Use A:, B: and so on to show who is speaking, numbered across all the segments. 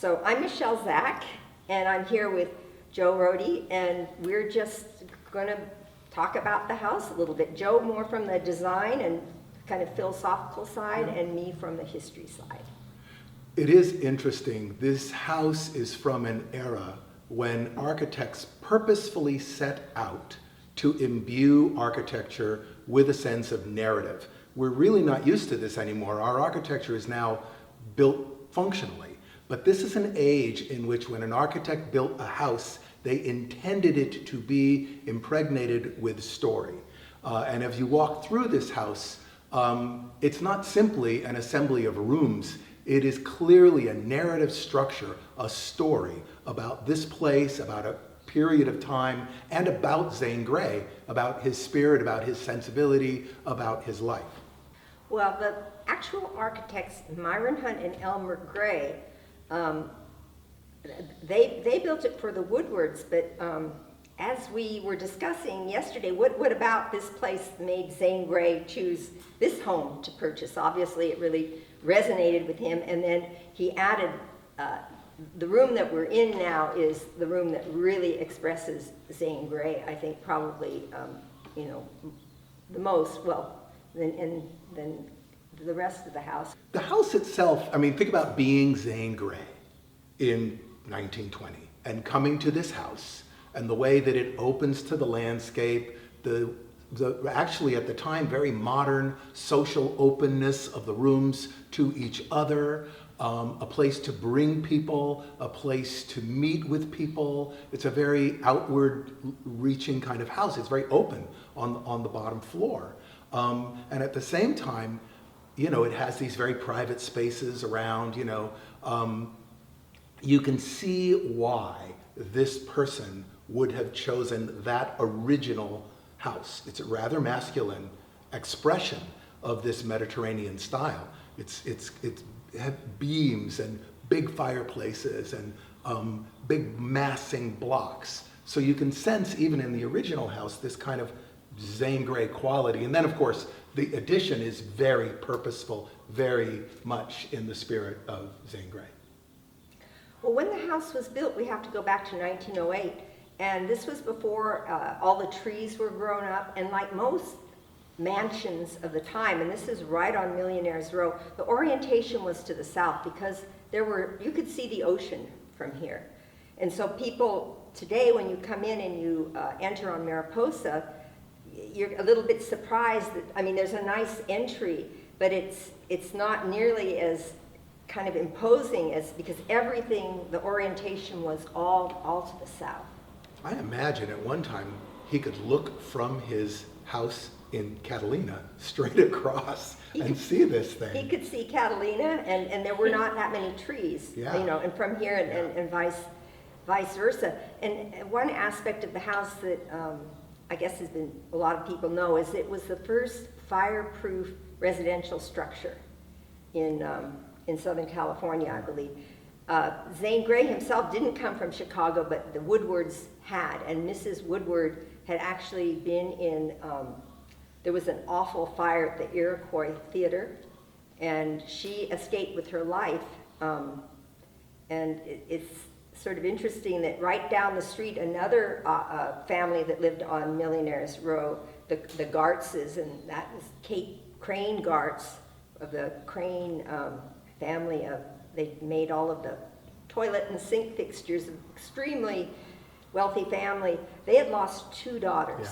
A: So I'm Michele Zack, and I'm here with Joe Rohde, and we're just going to talk about the house a little bit. Joe more from the design and kind of philosophical side, and me from the history side.
B: It is interesting. This house is from an era when architects purposefully set out to imbue architecture with a sense of narrative. We're really not used to this anymore. Our architecture is now built functionally. But this is an age in which when an architect built a house, they intended it to be impregnated with story. And if you walk through this house, it's not simply an assembly of rooms. It is clearly a narrative structure, a story about this place, about a period of time, and about Zane Grey, about his spirit, about his sensibility, about his life.
A: Well, the actual architects, Myron Hunt and Elmer Gray, they built it for the Woodwards, but as we were discussing yesterday, what about this place made Zane Grey choose this home to purchase? Obviously, it really resonated with him, and then he added the room that we're in now is the room that really expresses Zane Grey, I think probably, the most, than the rest of the house.
B: The house itself, think about being Zane Grey in 1920 and coming to this house and the way that it opens to the landscape, the actually at the time very modern social openness of the rooms to each other, a place to bring people, a place to meet with people. It's a very outward reaching kind of house. It's very open on the bottom floor. And at the same time, it has these very private spaces around, you can see why this person would have chosen that original house. It's a rather masculine expression of this Mediterranean style. It had beams and big fireplaces and big massing blocks. So you can sense even in the original house this kind of Zane Grey quality. And then of course the addition is very purposeful, very much in the spirit of Zane Grey.
A: Well, when the house was built, we have to go back to 1908, and this was before all the trees were grown up, and like most mansions of the time, and this is right on Millionaires Row, the orientation was to the south because you could see the ocean from here. And so people today, when you come in and you enter on Mariposa, you're a little bit surprised that, there's a nice entry, but it's not nearly as kind of imposing as, because everything, the orientation was all to the south.
B: I imagine at one time he could look from his house in Catalina straight across and see this thing.
A: He could see Catalina, and there were not that many trees, and from here and vice versa. And one aspect of the house that I guess a lot of people know is it was the first fireproof residential structure in Southern California, I believe. Zane Grey himself didn't come from Chicago, but the Woodwards had, and Mrs. Woodward had actually been in, there was an awful fire at the Iroquois Theater, and she escaped with her life. And it's sort of interesting that right down the street, another family that lived on Millionaires Row, the Gartzes, and that was Kate Crane Gartz of the Crane family. They made all of the toilet and sink fixtures, an extremely wealthy family. They had lost two daughters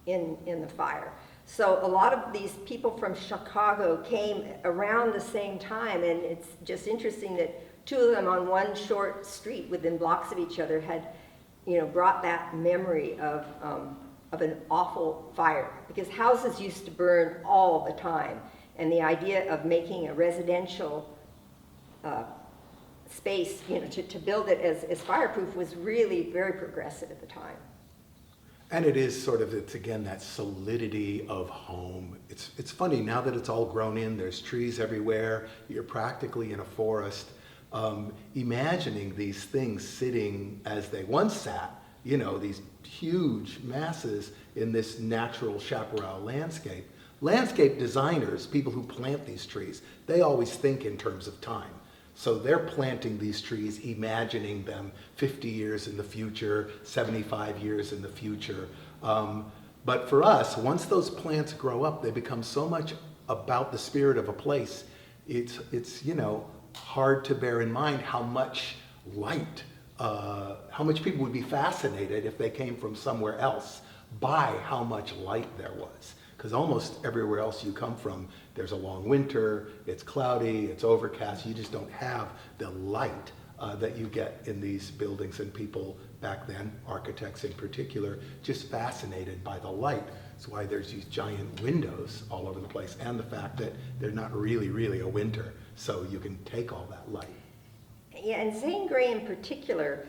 A: in the fire. So a lot of these people from Chicago came around the same time, and it's just interesting that two of them on one short street within blocks of each other had, brought that memory of an awful fire, because houses used to burn all the time, and the idea of making a residential space, to build it as fireproof was really very progressive at the time.
B: And it is it's again that solidity of home. It's funny, now that it's all grown in, there's trees everywhere, you're practically in a forest. Imagining these things sitting as they once sat, these huge masses in this natural chaparral landscape. Landscape designers, people who plant these trees, they always think in terms of time. So they're planting these trees, imagining them 50 years in the future, 75 years in the future. But for us, once those plants grow up, they become so much about the spirit of a place. It's hard to bear in mind how much light, how much people would be fascinated if they came from somewhere else by how much light there was. Because almost everywhere else you come from, there's a long winter, it's cloudy, it's overcast, you just don't have the light that you get in these buildings. And people back then, architects in particular, just fascinated by the light. That's why there's these giant windows all over the place, and the fact that they're not really a winter, so you can take all that light.
A: Yeah, and Zane Grey in particular,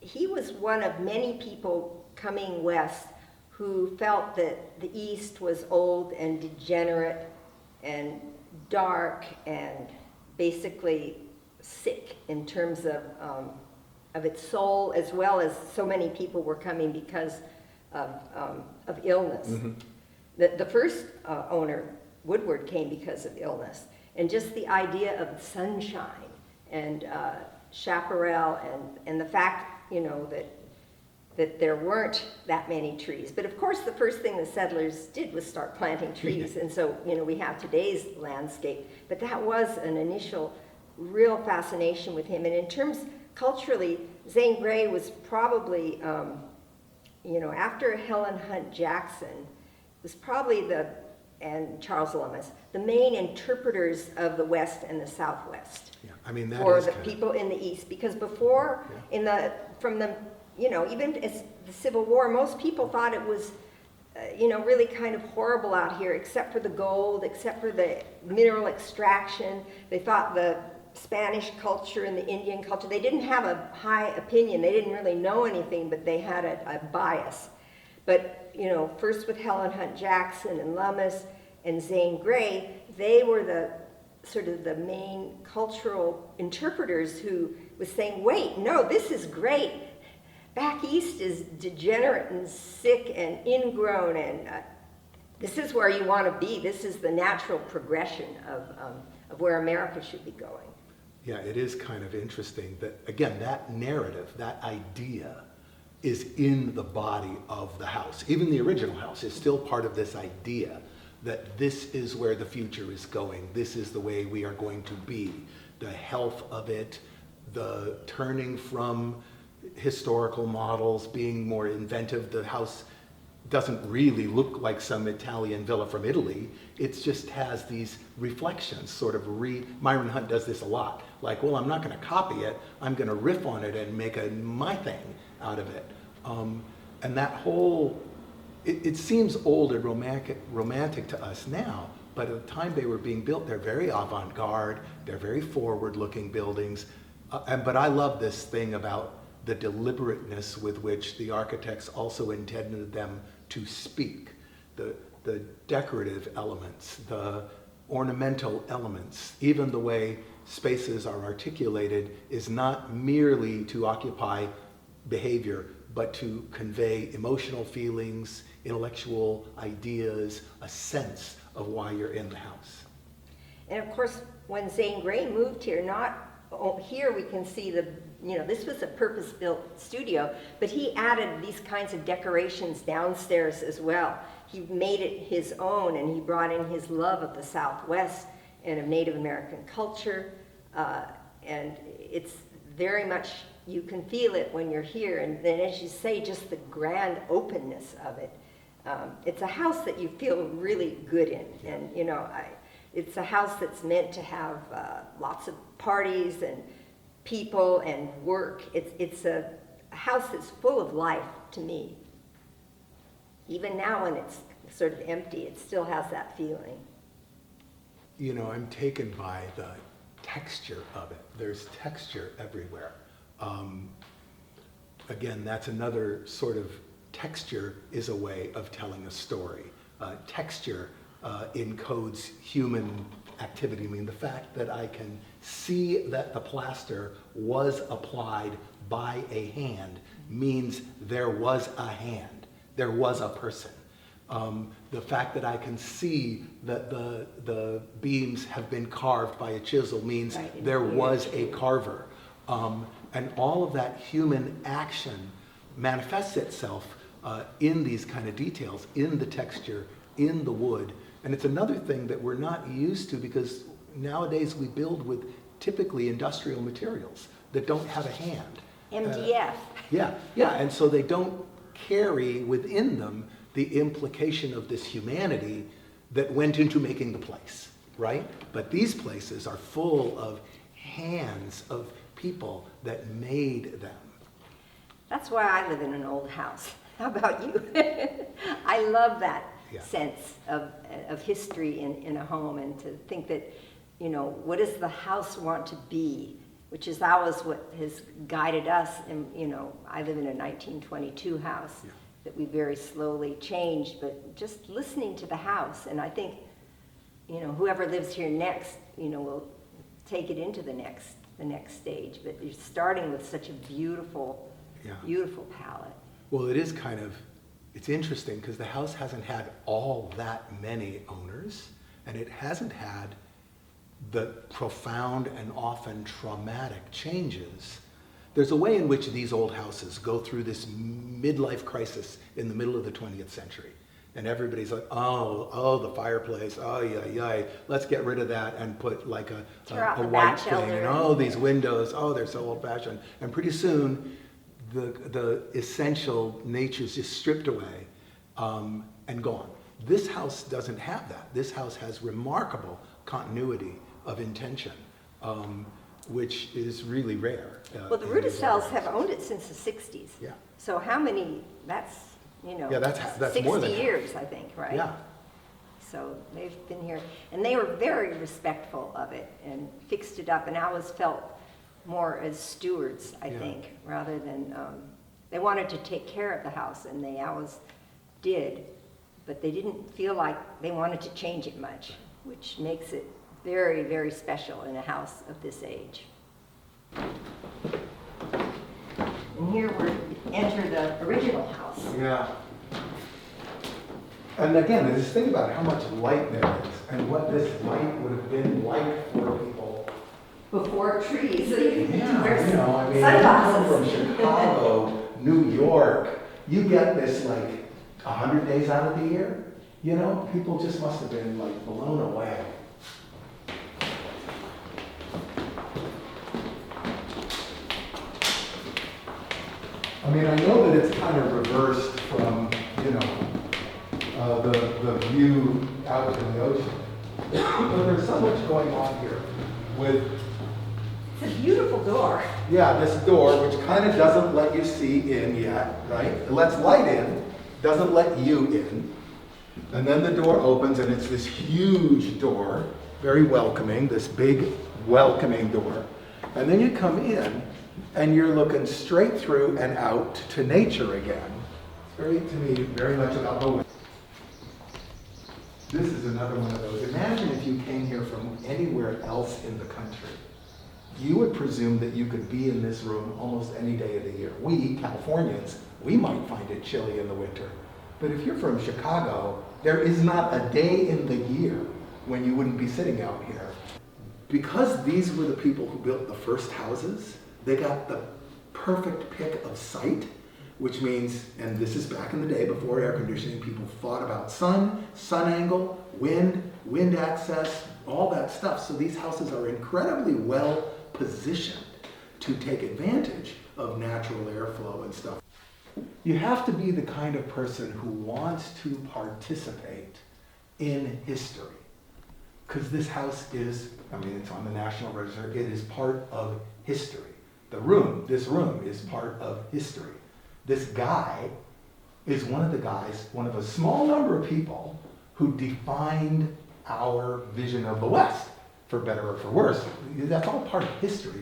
A: he was one of many people coming west who felt that the East was old and degenerate and dark and basically sick in terms of its soul, as well as so many people were coming because of illness. Mm-hmm. The first owner, Woodward, came because of illness. And just the idea of sunshine and chaparral and the fact, that there weren't that many trees. But of course, the first thing the settlers did was start planting trees. And so, we have today's landscape. But that was an initial real fascination with him. And in terms, culturally, Zane Grey was probably, after Helen Hunt Jackson, was probably and Charles Lummis, the main interpreters of the West and the Southwest.
B: Yeah, I mean, that
A: for
B: is
A: the people in the East. Because before, even as the Civil War, most people thought it was, really kind of horrible out here, except for the gold, except for the mineral extraction. They thought the Spanish culture and the Indian culture, they didn't have a high opinion. They didn't really know anything, but they had a bias. But, first with Helen Hunt Jackson and Lummis and Zane Grey, they were the sort of the main cultural interpreters who was saying, wait, no, this is great. Back east is degenerate and sick and ingrown, and this is where you want to be. This is the natural progression of where America should be going.
B: Yeah, it is kind of interesting that, again, that narrative, that idea is in the body of the house. Even the original house is still part of this idea that this is where the future is going. This is the way we are going to be. The health of it, the turning from historical models, being more inventive. The house doesn't really look like some Italian villa from Italy. It just has these reflections, sort of Myron Hunt does this a lot. Like, well, I'm not going to copy it. I'm going to riff on it and make my thing out of it. And that whole, it seems old and romantic to us now, but at the time they were being built, they're very avant-garde, they're very forward-looking buildings. But I love this thing about the deliberateness with which the architects also intended them to speak. The decorative elements, the ornamental elements, even the way spaces are articulated is not merely to occupy behavior, but to convey emotional feelings, intellectual ideas, a sense of why you're in the house.
A: And of course, when Zane Grey moved here, here we can see this was a purpose-built studio, but he added these kinds of decorations downstairs as well. He made it his own, and he brought in his love of the Southwest and of Native American culture, and it's very much, you can feel it when you're here, and then as you say, just the grand openness of it. It's a house that you feel really good in, and it's a house that's meant to have lots of parties and people and work. It's a house that's full of life to me. Even now when it's sort of empty, it still has that feeling.
B: I'm taken by the texture of it. There's texture everywhere. Again, that's another sort of, texture is a way of telling a story. Texture encodes human activity. I mean, the fact that I can see that the plaster was applied by a hand means there was a hand, there was a person. The fact that I can see that the beams have been carved by a chisel means there was a carver. And all of that human action manifests itself in these kind of details, in the texture, in the wood. And it's another thing that we're not used to, because nowadays we build with typically industrial materials that don't have a hand.
A: MDF.
B: Yeah, and so they don't carry within them the implication of this humanity that went into making the place, right? But these places are full of hands of people that made them.
A: That's why I live in an old house. How about you? I love that sense of history in a home, and to think that, you know, what does the house want to be? Which is always what has guided us. And, you know, I live in a 1922 house that we very slowly changed, but just listening to the house. And I think, you know, whoever lives here next, you know, will take it into the next stage. But you're starting with such a beautiful, beautiful palette.
B: Well, it is kind of, it's interesting because the house hasn't had all that many owners, and it hasn't had the profound and often traumatic changes. There's a way in which these old houses go through this midlife crisis in the middle of the 20th century. And everybody's like, oh, the fireplace, yeah, let's get rid of that and put like a white thing. And these windows, they're so old fashioned. And pretty soon, the essential nature's just stripped away and gone. This house doesn't have that. This house has remarkable continuity of intention, which is really rare.
A: Well, the Rudicells have owned it since the 60s.
B: Yeah.
A: So how many, that's, you know,
B: that's
A: 60
B: more than
A: years, I think, right?
B: Yeah.
A: So they've been here, and they were very respectful of it and fixed it up, and I always felt more as stewards, I think, rather than, they wanted to take care of the house, and they always did, but they didn't feel like they wanted to change it much, which makes it very, very special in a house of this age. And here we enter the original house.
B: Yeah. And again, just think about how much light there is and what this light would have been like for people.
A: Before trees.
B: Yeah, you know, I mean, you come from Chicago, New York, you get this like 100 days out of the year, you know, people just must have been like blown away. I mean, I know that it's kind of reversed from, you know, the view out to the ocean. But there's so much going on here with...
A: It's a beautiful door.
B: Yeah, this door, which kind of doesn't let you see in yet, right? It lets light in, doesn't let you in. And then the door opens, and it's this huge door, very welcoming, this big welcoming door. And then you come in, and you're looking straight through and out to nature again. It's very, to me, very much about the way. This is another one of those. Imagine if you came here from anywhere else in the country. You would presume that you could be in this room almost any day of the year. We, Californians, we might find it chilly in the winter. But if you're from Chicago, there is not a day in the year when you wouldn't be sitting out here. Because these were the people who built the first houses, they got the perfect pick of site, which means, and this is back in the day before air conditioning, people thought about sun angle, wind access, all that stuff. So these houses are incredibly well positioned to take advantage of natural airflow and stuff. You have to be the kind of person who wants to participate in history. Because this house is, I mean, it's on the National Register, it is part of history. This room is part of history. This guy is one of a small number of people who defined our vision of the West, for better or for worse. That's all part of history.